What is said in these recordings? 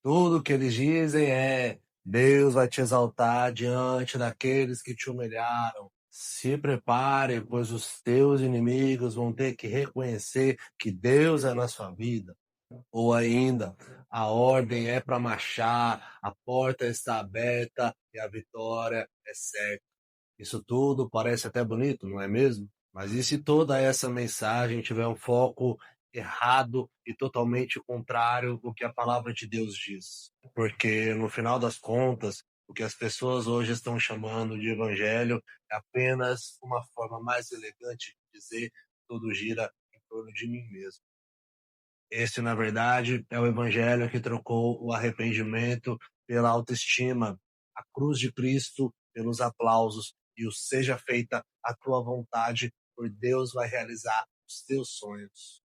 Tudo que eles dizem é: Deus vai te exaltar diante daqueles que te humilharam. Se prepare, pois os teus inimigos vão ter que reconhecer que Deus é na sua vida. Ou ainda, a ordem é para marchar, a porta está aberta e a vitória é certa. Isso tudo parece até bonito, não é mesmo? Mas e se toda essa mensagem tiver um foco errado e totalmente contrário ao que a palavra de Deus diz? Porque no final das contas, o que as pessoas hoje estão chamando de evangelho é apenas uma forma mais elegante de dizer tudo gira em torno de mim mesmo. Esse, na verdade, é o evangelho que trocou o arrependimento pela autoestima, a cruz de Cristo pelos aplausos e o seja feita a tua vontade, por Deus vai realizar os teus sonhos.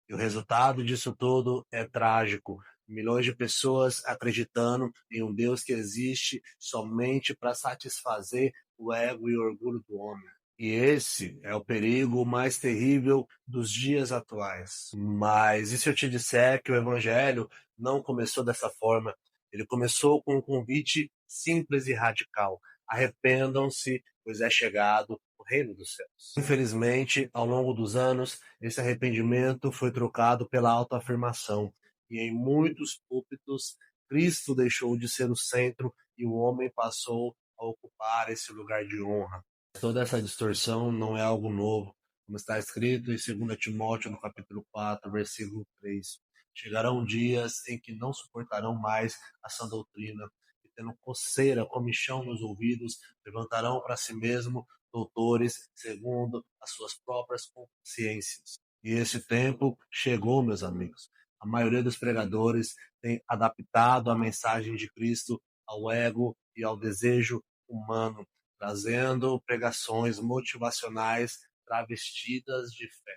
E o resultado disso tudo é trágico. Milhões de pessoas acreditando em um Deus que existe somente para satisfazer o ego e o orgulho do homem. E esse é o perigo mais terrível dos dias atuais. Mas e se eu te disser que o evangelho não começou dessa forma? Ele começou com um convite simples e radical: arrependam-se, pois é chegado o reino dos céus. Infelizmente, ao longo dos anos, esse arrependimento foi trocado pela autoafirmação. E em muitos púlpitos, Cristo deixou de ser o centro e o homem passou a ocupar esse lugar de honra. Toda essa distorção não é algo novo, como está escrito em 2 Timóteo, no capítulo 4, versículo 3. Chegarão dias em que não suportarão mais a sã doutrina, e tendo coceira, comichão nos ouvidos, levantarão para si mesmo doutores segundo as suas próprias consciências. E esse tempo chegou, meus amigos. A maioria dos pregadores tem adaptado a mensagem de Cristo ao ego e ao desejo humano, trazendo pregações motivacionais travestidas de fé.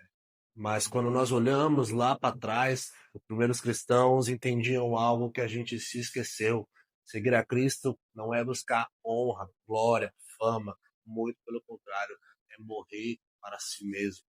Mas quando nós olhamos lá para trás, os primeiros cristãos entendiam algo que a gente se esqueceu. Seguir a Cristo não é buscar honra, glória, fama, muito pelo contrário, é morrer para si mesmo.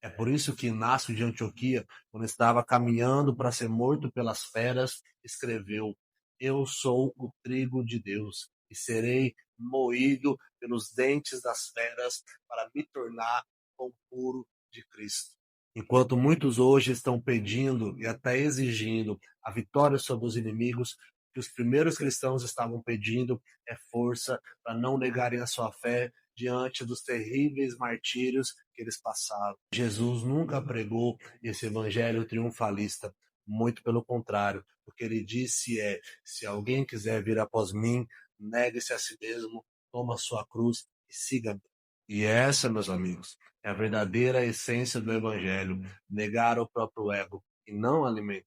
É por isso que Inácio de Antioquia, quando estava caminhando para ser morto pelas feras, escreveu: Eu sou o trigo de Deus e serei moído pelos dentes das feras para me tornar pão puro de Cristo. Enquanto muitos hoje estão pedindo e até exigindo a vitória sobre os inimigos, o que os primeiros cristãos estavam pedindo é força para não negarem a sua fé diante dos terríveis martírios que eles passaram. Jesus nunca pregou esse evangelho triunfalista, muito pelo contrário, o que ele disse é: se alguém quiser vir após mim, negue-se a si mesmo, toma a sua cruz e siga-me. E essa, meus amigos, é a verdadeira essência do evangelho: negar o próprio ego e não alimentar.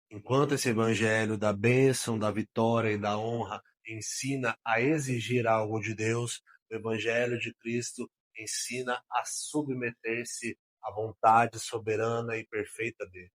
Enquanto esse evangelho da bênção, da vitória e da honra ensina a exigir algo de Deus, o evangelho de Cristo ensina a submeter-se à vontade soberana e perfeita dele.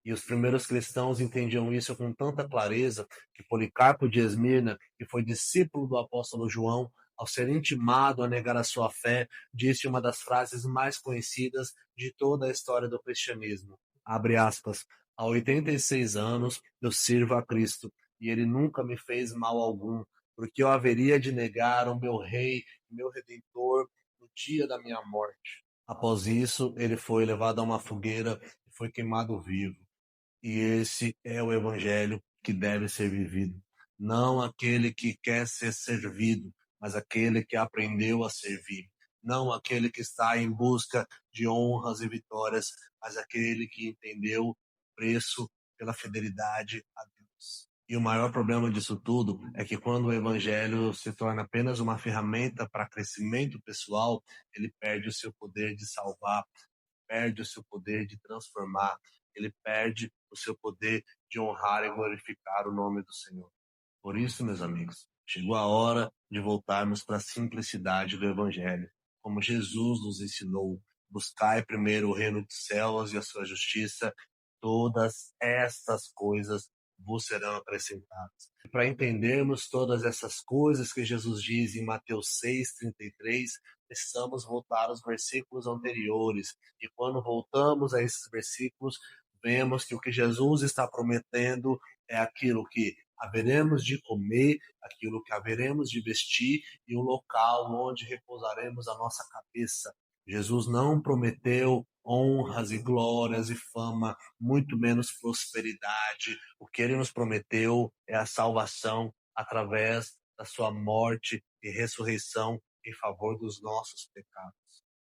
E os primeiros cristãos entendiam isso com tanta clareza que Policarpo de Esmirna, que foi discípulo do apóstolo João, ao ser intimado a negar a sua fé, disse uma das frases mais conhecidas de toda a história do cristianismo. Abre aspas. Há 86 anos eu sirvo a Cristo e ele nunca me fez mal algum, porque eu haveria de negar o meu rei, meu redentor, no dia da minha morte. Após isso, ele foi levado a uma fogueira e foi queimado vivo. E esse é o evangelho que deve ser vivido. Não aquele que quer ser servido, mas aquele que aprendeu a servir. Não aquele que está em busca de honras e vitórias, mas aquele que entendeu o preço pela fidelidade a Deus. E o maior problema disso tudo é que quando o evangelho se torna apenas uma ferramenta para crescimento pessoal, ele perde o seu poder de salvar, perde o seu poder de transformar, ele perde o seu poder de honrar e glorificar o nome do Senhor. Por isso, meus amigos, chegou a hora de voltarmos para a simplicidade do Evangelho, como Jesus nos ensinou: buscai primeiro o reino dos céus e a sua justiça, todas estas coisas vos serão acrescentadas. Para entendermos todas essas coisas que Jesus diz em Mateus 6:33, precisamos voltar aos versículos anteriores. E quando voltamos a esses versículos, vemos que o que Jesus está prometendo é aquilo que haveremos de comer, aquilo que haveremos de vestir e um local onde repousaremos a nossa cabeça. Jesus não prometeu honras e glórias e fama, muito menos prosperidade. O que ele nos prometeu é a salvação através da sua morte e ressurreição em favor dos nossos pecados.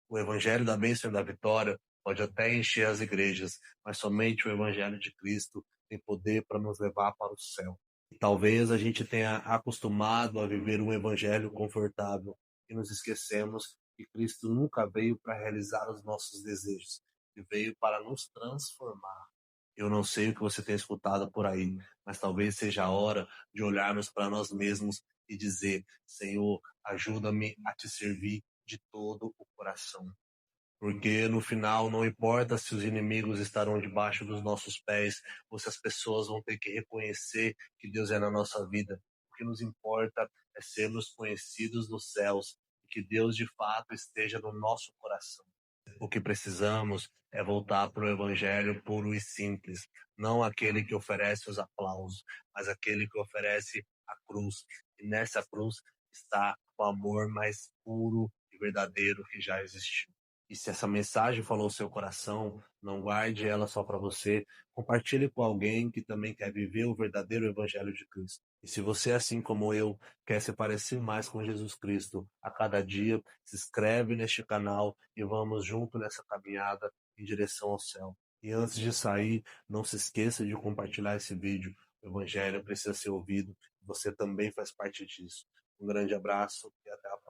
O evangelho da bênção e da vitória pode até encher as igrejas, mas somente o evangelho de Cristo tem poder para nos levar para o céu. E talvez a gente tenha acostumado a viver um evangelho confortável e nos esquecemos que Cristo nunca veio para realizar os nossos desejos, ele veio para nos transformar. Eu não sei o que você tem escutado por aí, mas talvez seja a hora de olharmos para nós mesmos e dizer: Senhor, ajuda-me a te servir de todo o coração. Porque no final não importa se os inimigos estarão debaixo dos nossos pés ou se as pessoas vão ter que reconhecer que Deus é na nossa vida. O que nos importa é sermos conhecidos nos céus e que Deus de fato esteja no nosso coração. O que precisamos é voltar para o evangelho puro e simples, não aquele que oferece os aplausos, mas aquele que oferece a cruz. E nessa cruz está o amor mais puro e verdadeiro que já existiu. E se essa mensagem falou ao seu coração, não guarde ela só para você, compartilhe com alguém que também quer viver o verdadeiro evangelho de Cristo. E se você, assim como eu, quer se parecer mais com Jesus Cristo a cada dia, se inscreve neste canal e vamos junto nessa caminhada em direção ao céu. E antes de sair, não se esqueça de compartilhar esse vídeo. O evangelho precisa ser ouvido. Você também faz parte disso. Um grande abraço e até a próxima.